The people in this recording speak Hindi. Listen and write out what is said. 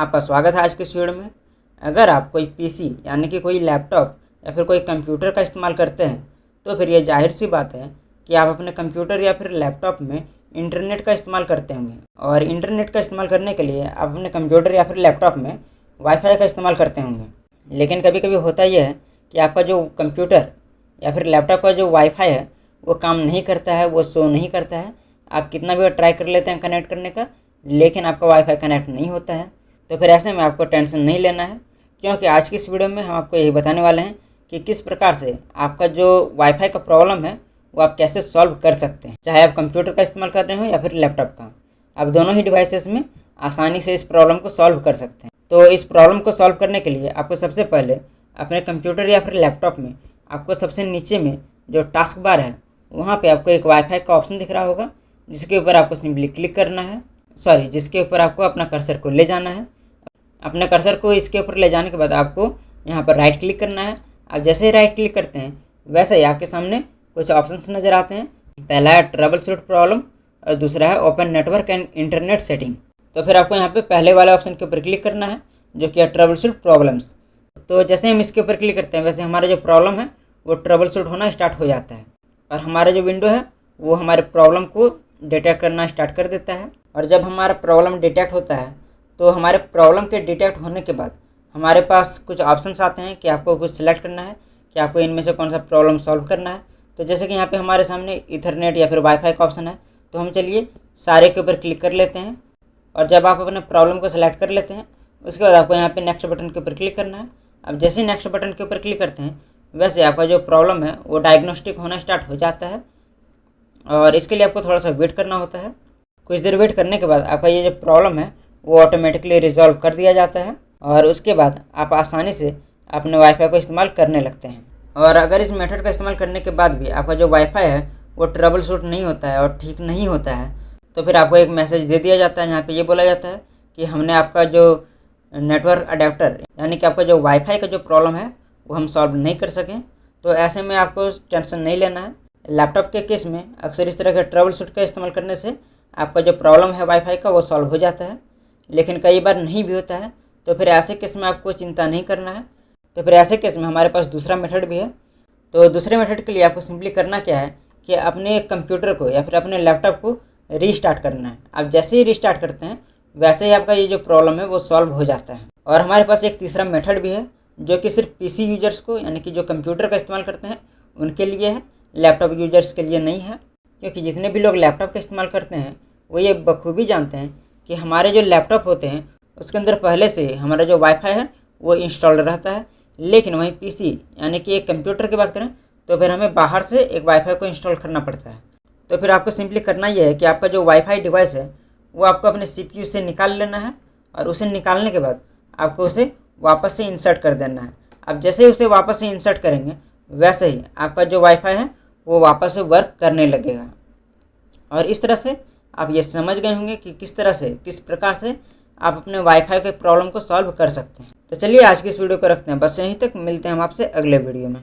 आपका स्वागत है आज के इस वीडियो में। अगर आप कोई पीसी यानी कि कोई लैपटॉप या फिर कोई कंप्यूटर का इस्तेमाल करते हैं तो फिर ये जाहिर सी बात है कि आप अपने कंप्यूटर या फिर लैपटॉप में इंटरनेट का इस्तेमाल करते होंगे। और इंटरनेट का इस्तेमाल करने के लिए आप अपने कंप्यूटर या फिर लैपटॉप में वाईफाई का इस्तेमाल करते होंगे। लेकिन कभी कभी होता यह है कि आपका जो कंप्यूटर या फिर लैपटॉप का जो वाईफाई है वो काम नहीं करता है, वो शो नहीं करता है। आप कितना भी ट्राई कर लेते हैं कनेक्ट करने का, लेकिन आपका वाईफाई कनेक्ट नहीं होता है। तो फिर ऐसे में आपको टेंशन नहीं लेना है, क्योंकि आज की इस वीडियो में हम आपको यही बताने वाले हैं कि किस प्रकार से आपका जो वाईफाई का प्रॉब्लम है वो आप कैसे सॉल्व कर सकते हैं। चाहे आप कंप्यूटर का इस्तेमाल कर रहे हो या फिर लैपटॉप का, आप दोनों ही डिवाइसेस में आसानी से इस प्रॉब्लम को सॉल्व कर सकते हैं। तो इस प्रॉब्लम को सॉल्व करने के लिए आपको सबसे पहले अपने कंप्यूटर या फिर लैपटॉप में आपको सबसे नीचे में जो टास्क बार है वहाँ पे आपको एक वाईफाई का ऑप्शन दिख रहा होगा, जिसके ऊपर आपको सिंपली क्लिक करना है। जिसके ऊपर आपको अपना कर्सर को ले जाना है। अपने कर्सर को इसके ऊपर ले जाने के बाद आपको यहाँ पर राइट क्लिक करना है। आप जैसे ही राइट क्लिक करते हैं वैसे ही आपके सामने कुछ ऑप्शंस नज़र आते हैं। पहला है ट्रबल शूट प्रॉब्लम और दूसरा है open network and internet setting. तो फिर आपको यहाँ पे पहले वाले ऑप्शन के ऊपर क्लिक करना है जो कि है ट्रबल शूट प्रॉब्लम्स। तो जैसे हम इसके ऊपर क्लिक करते हैं वैसे हमारा जो प्रॉब्लम है वो ट्रबल शूट होना स्टार्ट हो जाता है और हमारा जो विंडो है वो हमारे प्रॉब्लम को डिटेक्ट करना स्टार्ट कर देता है। और जब हमारा प्रॉब्लम डिटेक्ट होता है तो हमारे प्रॉब्लम के डिटेक्ट होने के बाद हमारे पास कुछ ऑप्शंस आते हैं कि आपको कुछ सिलेक्ट करना है कि आपको इनमें से कौन सा प्रॉब्लम सॉल्व करना है। तो जैसे कि यहाँ पे हमारे सामने इथरनेट या फिर वाईफाई का ऑप्शन है, तो हम चलिए सारे के ऊपर क्लिक कर लेते हैं। और जब आप अपने प्रॉब्लम को सिलेक्ट कर लेते हैं उसके बाद आपको यहाँ पे नेक्स्ट बटन के ऊपर क्लिक करना है। अब जैसे ही नेक्स्ट बटन के ऊपर क्लिक करते हैं वैसे आपका जो प्रॉब्लम है वो डायग्नोस्टिक होना स्टार्ट हो जाता है। और इसके लिए आपको थोड़ा सा वेट करना होता है। कुछ देर वेट करने के बाद आपका ये जो प्रॉब्लम है वो ऑटोमेटिकली रिजॉल्व कर दिया जाता है और उसके बाद आप आसानी से अपने वाईफाई को इस्तेमाल करने लगते हैं। और अगर इस मेथड का इस्तेमाल करने के बाद भी आपका जो वाईफाई है वो ट्रबल शूट नहीं होता है और ठीक नहीं होता है तो फिर आपको एक मैसेज दे दिया जाता है। यहाँ पे ये बोला जाता है कि हमने आपका जो नेटवर्क अडेप्टर यानी कि आपका जो वाईफाई का जो प्रॉब्लम है वो हम सॉल्व नहीं कर सकें। तो ऐसे में आपको टेंशन नहीं लेना है। लैपटॉप के केस में अक्सर इस तरह के ट्रबल शूट का इस्तेमाल करने से आपका जो प्रॉब्लम है वाईफाई का वो सॉल्व हो जाता है, लेकिन कई बार नहीं भी होता है। तो फिर ऐसे केस में आपको चिंता नहीं करना है। तो फिर ऐसे केस में हमारे पास दूसरा मेथड भी है। तो दूसरे मेथड के लिए आपको सिंपली करना क्या है कि अपने कंप्यूटर को या फिर अपने लैपटॉप को रीस्टार्ट करना है। आप जैसे ही रीस्टार्ट करते हैं वैसे ही आपका ये जो प्रॉब्लम है वो सॉल्व हो जाता है। और हमारे पास एक तीसरा मेथड भी है जो कि सिर्फ पीसी यूजर्स को यानी कि जो कंप्यूटर का इस्तेमाल करते हैं उनके लिए है, लैपटॉप यूजर्स के लिए नहीं है। क्योंकि जितने भी लोग लैपटॉप का इस्तेमाल करते हैं वो ये बखूबी जानते हैं कि हमारे जो लैपटॉप होते हैं उसके अंदर पहले से हमारा जो वाईफाई है वो इंस्टॉल रहता है। लेकिन वहीं पीसी यानी कि एक कंप्यूटर की बात करें तो फिर हमें बाहर से एक वाईफाई को इंस्टॉल करना पड़ता है। तो फिर आपको सिंपली करना ये है कि आपका जो वाईफाई डिवाइस है वो आपको अपने सीपीयू से निकाल लेना है और उसे निकालने के बाद आपको उसे वापस से इंसर्ट कर देना है। अब जैसे ही उसे वापस से इंसर्ट करेंगे वैसे ही आपका जो वाईफाई है वो वापस से वर्क करने लगेगा। और इस तरह से आप ये समझ गए होंगे कि किस प्रकार से आप अपने वाईफाई के प्रॉब्लम को सॉल्व कर सकते हैं। तो चलिए आज की इस वीडियो को रखते हैं बस यहीं तक। मिलते हैं हम आपसे अगले वीडियो में।